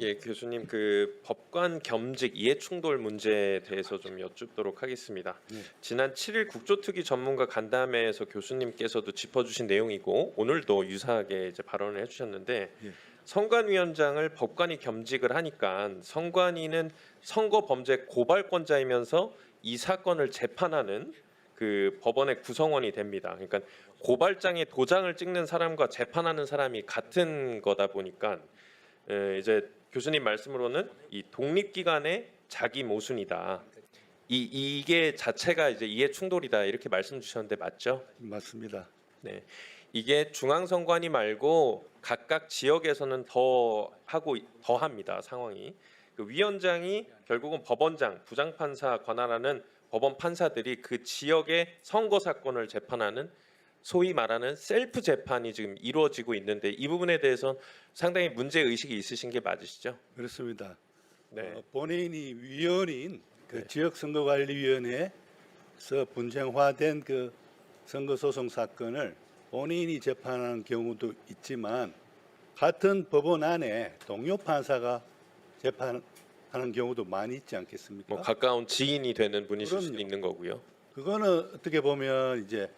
예, 교수님 그 법관 겸직 이해충돌 문제에 대해서 좀 여쭙도록 하겠습니다. 네. 지난 7일 국조특위 전문가 간담회에서 교수님께서도 짚어주신 내용이고 오늘도 유사하게 이제 발언을 해주셨는데 예. 선관위원장을 법관이 겸직을 하니까 선관위는 선거 범죄 고발권자이면서 이 사건을 재판하는 그 법원의 구성원이 됩니다. 그러니까 고발장에 도장을 찍는 사람과 재판하는 사람이 같은 거다 보니까 이제 교수님 말씀으로는 이 독립기관의 자기 모순이다. 이게 자체가 이제 이해 충돌이다 이렇게 말씀 주셨는데 맞죠? 맞습니다. 네, 이게 중앙선관위 말고 각각 지역에서는 더 합니다 상황이. 그 위원장이 결국은 법원장, 부장판사 관할하는 법원 판사들이 그 지역의 선거 사건을 재판하는 소위 말하는 셀프 재판이 지금 이루어지고 있는데 이 부분에 대해서 상당히 문제 의식이 있으신 게 맞으시죠? 그렇습니다. 네. 본인이 위원인 그 네. 지역선거관리위원회에서 분쟁화된 그 선거소송 사건을 본인이 재판하는 경우도 있지만 같은 법원 안에 동료 판사가 재판하는 경우도 많이 있지 않겠습니까? 뭐 가까운 지인이 되는 분이실 수도 그럼요. 있는 거고요. 그거는 어떻게 보면 이제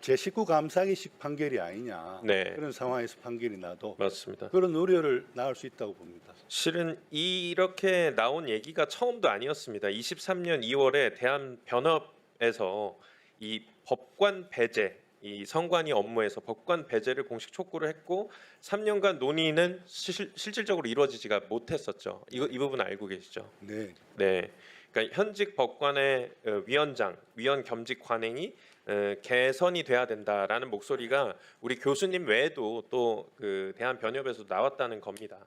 제19 감사기식 판결이 아니냐 네. 그런 상황에서 판결이 나도 맞습니다. 그런 우려를 낳을 수 있다고 봅니다. 실은 이렇게 나온 얘기가 처음도 아니었습니다. 23년 2월에 대한변협에서 이 법관 배제, 이 선관위 업무에서 법관 배제를 공식 촉구를 했고 3년간 논의는 실질적으로 이루어지지가 못했었죠. 이 부분 알고 계시죠? 네. 네. 그러니까 현직 법관의 위원장, 위원 겸직 관행이 개선이 돼야 된다라는 목소리가 우리 교수님 외에도 또 그 대한변협에서 나왔다는 겁니다.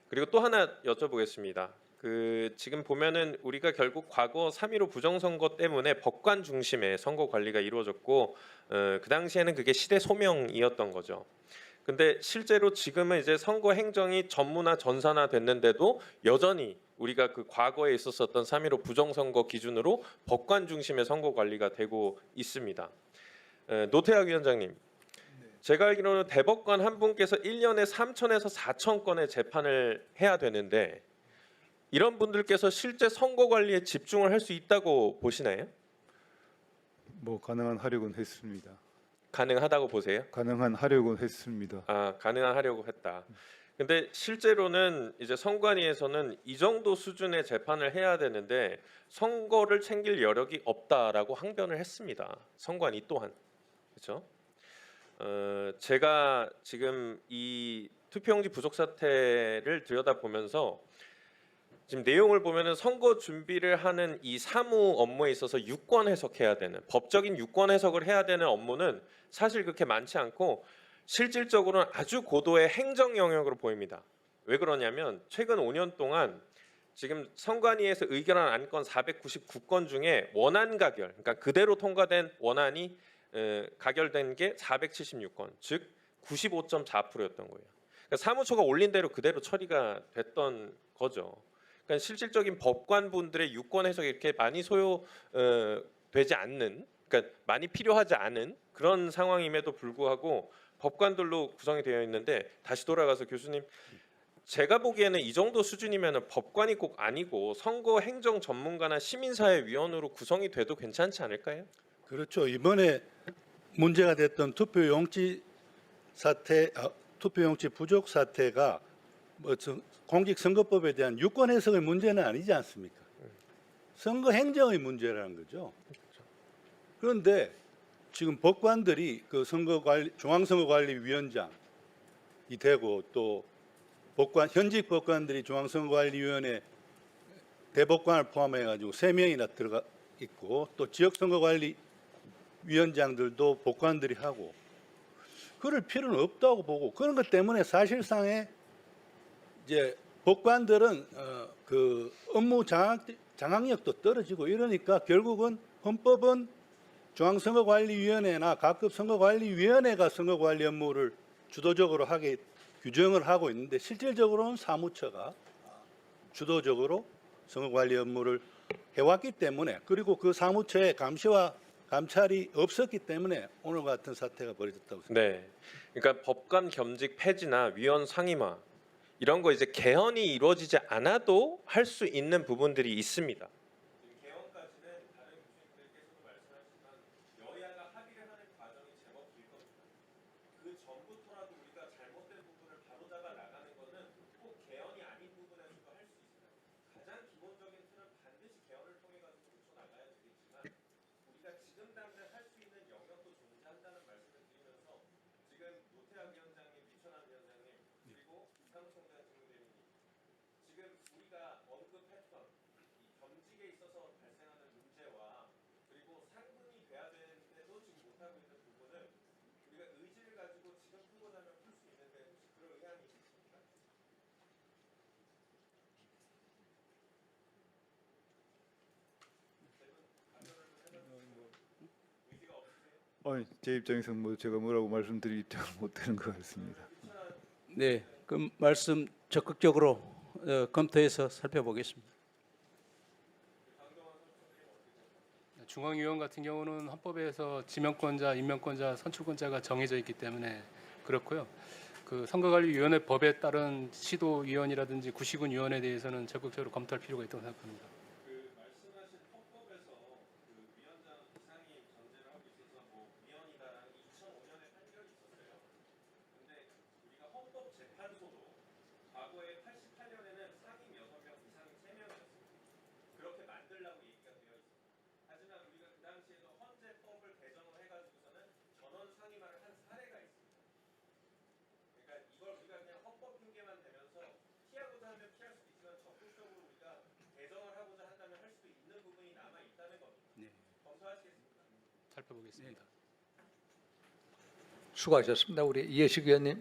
그리고 또 하나 여쭤보겠습니다. 그 지금 보면은 우리가 결국 과거 3.15 부정선거 때문에 법관 중심의 선거 관리가 이루어졌고 그 당시에는 그게 시대 소명이었던 거죠. 근데 실제로 지금은 이제 선거 행정이 전문화 전산화 됐는데도 여전히 우리가 그 과거에 있었었던 3.15 부정선거 기준으로 법관 중심의 선거 관리가 되고 있습니다. 노태학 위원장님, 제가 알기로는 대법관 한 분께서 1년에 3천에서 4천 건의 재판을 해야 되는데 이런 분들께서 실제 선거 관리에 집중을 할 수 있다고 보시나요? 뭐 가능한 하려고는 했습니다. 가능하다고 보세요? 가능한 하려고는 했습니다. 아, 가능하려고 했다. 근데 실제로는 이제 선관위에서는 이 정도 수준의 재판을 해야 되는데 선거를 챙길 여력이 없다라고 항변을 했습니다. 선관위 또한. 그렇죠? 제가 지금 이 투표용지 부족 사태를 들여다보면서 지금 내용을 보면은 선거 준비를 하는 이 사무 업무에 있어서 유권 해석해야 되는 법적인 유권 해석을 해야 되는 업무는 사실 그렇게 많지 않고 실질적으로는 아주 고도의 행정 영역으로 보입니다. 왜 그러냐면 최근 5년 동안 지금 선관위에서 의결한 안건 499건 중에 원안 가결, 그러니까 그대로 통과된 원안이 가결된 게 476건, 즉 95.4%였던 거예요. 그러니까 사무처가 올린 대로 그대로 처리가 됐던 거죠. 그러니까 실질적인 법관분들의 유권 해석이 이렇게 많이 소요되지 않는, 그러니까 많이 필요하지 않은 그런 상황임에도 불구하고 법관들로 구성이 되어 있는데 다시 돌아가서 교수님, 제가 보기에는 이 정도 수준이면 법관이 꼭 아니고 선거 행정 전문가나 시민사회위원으로 구성이 돼도 괜찮지 않을까요? 그렇죠. 이번에 문제가 됐던 투표용지 사태, 투표용지 부족 사태가 뭐 공직선거법에 대한 유권 해석의 문제는 아니지 않습니까? 선거 행정의 문제라는 거죠. 그런데 지금 법관들이 그 중앙선거관리위원장이 되고 또 현직 법관들이 중앙선거관리위원회 대법관을 포함해가지고 3명이나 들어가 있고 또 지역선거관리위원장들도 법관들이 하고 그럴 필요는 없다고 보고 그런 것 때문에 사실상의 이제 법관들은 그 업무 장악력도 떨어지고 이러니까 결국은 헌법은 중앙선거관리위원회나 각급 선거관리위원회가 선거관리 업무를 주도적으로 하게 규정을 하고 있는데 실질적으로는 사무처가 주도적으로 선거관리 업무를 해왔기 때문에 그리고 그 사무처의 감시와 감찰이 없었기 때문에 오늘 같은 사태가 벌어졌다고 생각합니다. 네, 그러니까 법관 겸직 폐지나 위원 상임화 이런 거 이제 개헌이 이루어지지 않아도 할 수 있는 부분들이 있습니다. 개헌까지는 다른 교수님들께서도 말씀하셨지만 여야가 합의를 하는 과정이 제법 길 겁니다. 그 전부터라도 우리가 잘못된 부분을 바로잡아 나가는 거는 꼭 개헌이 아닌 부분에서도 할 수 있어요. 가장 기본적인 틀은 반드시 개헌을 통해 가지고 고쳐 나가야 되겠지만 우리가 지금 당장 할 수 있는 영역도 존재한다는 말씀을 드리면서 지금 노태학 위원장님, 이천환 위원장님 그리고 이상우 총장 직무대리님 지금 우리가 언급했던 이 겸직에 있어서 발생하는 문제와 그리고 상근이 돼야 되는데도 지금 못하고 있는 부분을 우리가 의지를 가지고 지금 풀고자 하면 풀 수 있는데 혹시 그럴 의향이 있으십니까? 의지가 없으세요? 아니, 제 입장에서 뭐 제가 뭐라고 말씀드릴 입장은 못 되는 것 같습니다. 네, 그 말씀 적극적으로 검토해서 살펴보겠습니다. 중앙위원 같은 경우는 헌법에서 지명권자, 임명권자, 선출권자가 정해져 있기 때문에 그렇고요. 그 선거관리위원회 법에 따른 시도위원이라든지 구시군위원에 대해서는 적극적으로 검토할 필요가 있다고 생각합니다. 그 말씀하신 헌법에서 그 위원장 이상이 전제를 하고 있어서 뭐 위원이다라는 2005년에 판결이 있었어요. 근데 우리가 헌법재판소도 과거에 88년에는 상임 6명, 이상이 3명이었습니다. 그렇게 만들라고 얘기가 되어 있습니다. 하지만 우리가 그 당시에도 헌재법을 개정을 해가지고서는 전원 상임화를 한 사례가 있습니다. 그러니까 이걸 우리가 그냥 헌법 핑계만 대면서 피하고자 하면 피할 수도 있지만 적극적으로 우리가 개정을 하고자 한다면 할 수도 있는 부분이 남아 있다는 겁니다. 네. 검토하시겠습니다. 살펴보겠습니다. 수고하셨습니다. 우리 이해식 의원님.